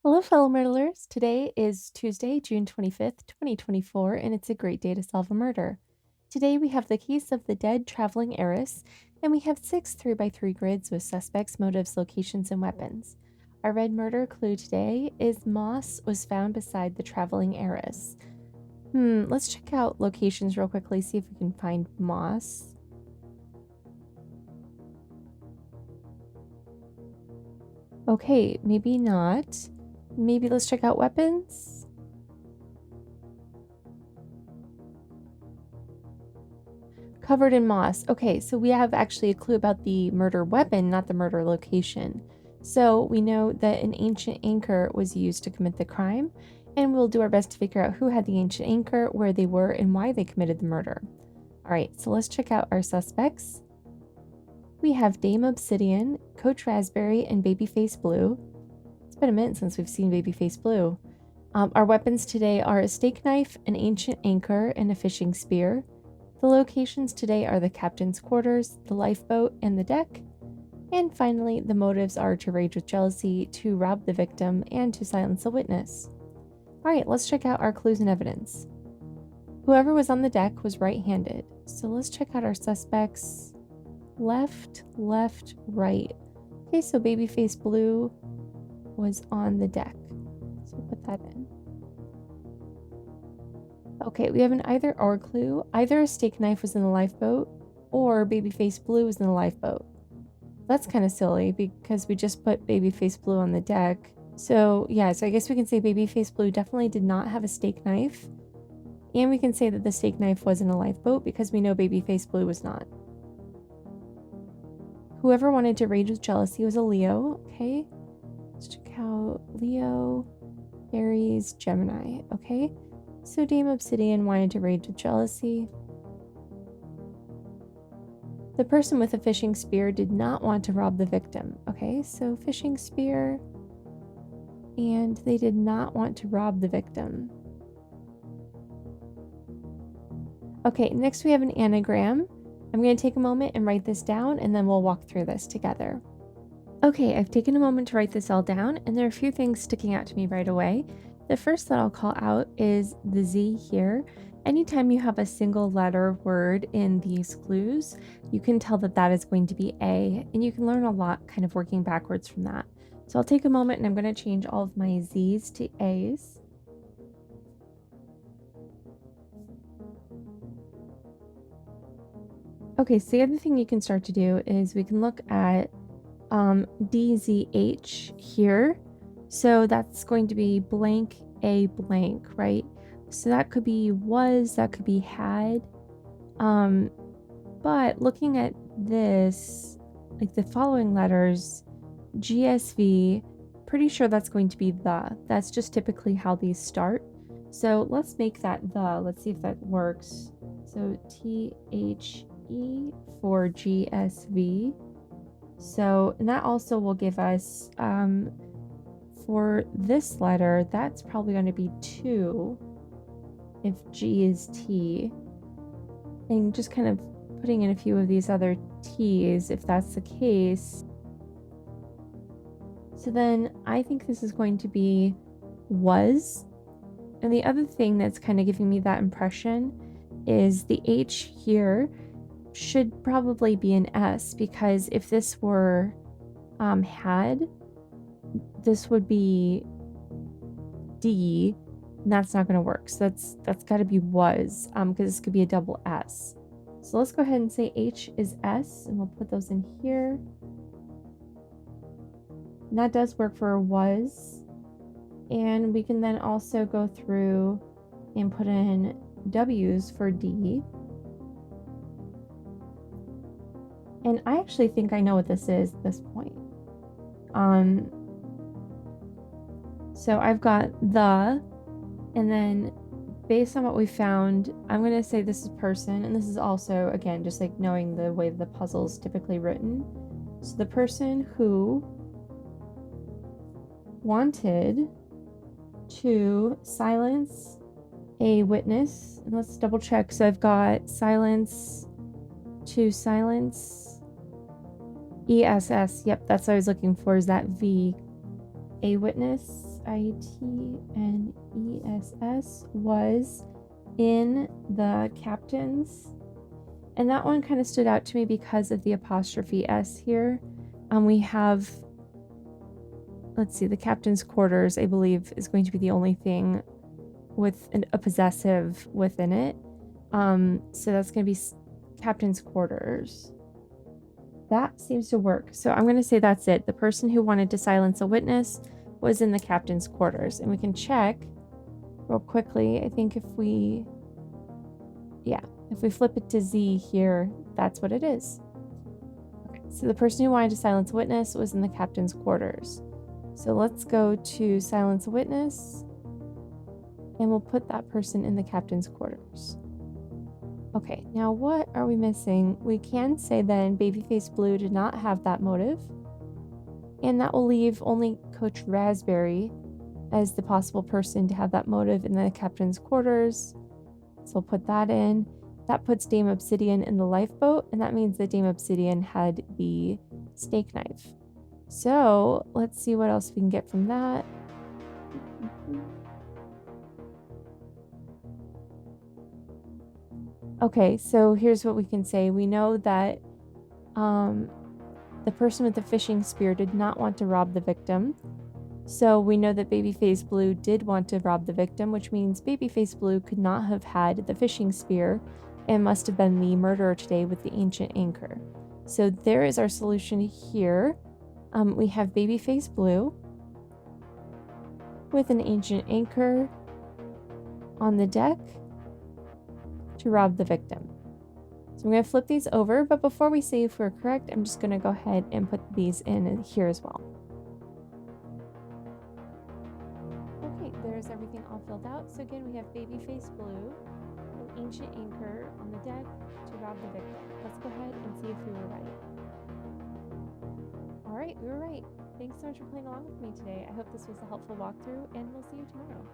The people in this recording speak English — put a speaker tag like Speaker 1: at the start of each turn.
Speaker 1: Hello, fellow Murdlers. Today is Tuesday, June 25th, 2024, and it's a great day to solve a murder. Today we have the case of the dead traveling heiress, and we have 6 3x3 grids with suspects, motives, locations, and weapons. Our red murder clue today is moss was found beside the traveling heiress. Let's check out locations real quickly, see if we can find moss. Okay, maybe not. Maybe let's check out weapons. Covered in moss. Okay, so we have actually a clue about the murder weapon, not the murder location. So we know that an ancient anchor was used to commit the crime, and we'll do our best to figure out who had the ancient anchor, where they were, and why they committed the murder. All right, so let's check out our suspects. We have Dame Obsidian, Coach Raspberry, and Babyface Blue. It's been a minute since we've seen Babyface Blue. Our weapons today are a steak knife, an ancient anchor, and a fishing spear. The locations today are the captain's quarters, the lifeboat, and the deck. And finally, the motives are to rage with jealousy, to rob the victim, and to silence a witness. Alright, let's check out our clues and evidence. Whoever was on the deck was right-handed. So let's check out our suspects. Left, left, right. Okay, so Babyface Blue was on the deck. So we'll put that in. Okay, we have an either or clue. Either a steak knife was in the lifeboat or Babyface Blue was in the lifeboat. That's kind of silly because we just put Babyface Blue on the deck. So yeah, so I guess we can say Babyface Blue definitely did not have a steak knife. And we can say that the steak knife was in a lifeboat because we know Babyface Blue was not. Whoever wanted to rage with jealousy was a Leo. Okay, let's check out Leo, Aries, Gemini. Okay. So Dame Obsidian wanted to rage with jealousy. The person with a fishing spear did not want to rob the victim. Okay, so fishing spear, and they did not want to rob the victim. Okay, next we have an anagram. I'm going to take a moment and write this down, and then we'll walk through this together. Okay, I've taken a moment to write this all down, and there are a few things sticking out to me right away. The first that I'll call out is the Z here. Anytime you have a single letter word in these clues, you can tell that that is going to be A, and you can learn a lot kind of working backwards from that. So I'll take a moment and I'm going to change all of my Z's to A's. Okay, so the other thing you can start to do is we can look at DZH here. So that's going to be blank a blank, right? So that could be was, that could be had. But looking at this, like the following letters, GSV, pretty sure that's going to be the. That's just typically how these start. So let's make that the. Let's see if that works. So THE for GSV. So, and that also will give us, for this letter, that's probably going to be 2 if G is T. And just kind of putting in a few of these other T's if that's the case. So then I think this is going to be was. And the other thing that's kind of giving me that impression is the H here should probably be an S, because if this were had, this would be D, and that's not going to work. So that's got to be was, because this could be a double S. So let's go ahead and say H is S, and we'll put those in here. And that does work for was. And we can then also go through and put in W's for D. And I actually think I know what this is at this point. So I've got the, and then based on what we found, I'm going to say this is person, and this is also, again, just like knowing the way the puzzle is typically written. So the person who wanted to silence a witness, and let's double check. So I've got silence, to silence, ESS. Yep, that's what I was looking for, is that V. A witness, ITNESS, was in the captain's. And that one kind of stood out to me because of the apostrophe S here. We have, let's see, the captain's quarters, I believe, is going to be the only thing with a possessive within it. So that's going to be captain's quarters. That seems to work. So I'm going to say that's it. The person who wanted to silence a witness was in the captain's quarters. And we can check real quickly. I think if we flip it to Z here, that's what it is. Okay, so the person who wanted to silence a witness was in the captain's quarters. So let's go to silence a witness, and we'll put that person in the captain's quarters. Okay, now what are we missing? We can say then Babyface Blue did not have that motive, and that will leave only Coach Raspberry as the possible person to have that motive in the captain's quarters. So we'll put that in. That puts Dame Obsidian in the lifeboat, and that means that Dame Obsidian had the steak knife. So let's see what else we can get from that. Okay, so here's what we can say. We know that the person with the fishing spear did not want to rob the victim. So we know that Babyface Blue did want to rob the victim, which means Babyface Blue could not have had the fishing spear and must have been the murderer today with the ancient anchor. So there is our solution here. We have Babyface Blue with an ancient anchor on the deck to rob the victim. So I'm going to flip these over, but before we say if we're correct, I'm just going to go ahead and put these in here as well. Okay, there's everything all filled out. So again, we have Babyface Blue, an ancient anchor on the deck to rob the victim. Let's go ahead and see if we were right. All right, we were right. Thanks so much for playing along with me today. I hope this was a helpful walkthrough, and we'll see you tomorrow.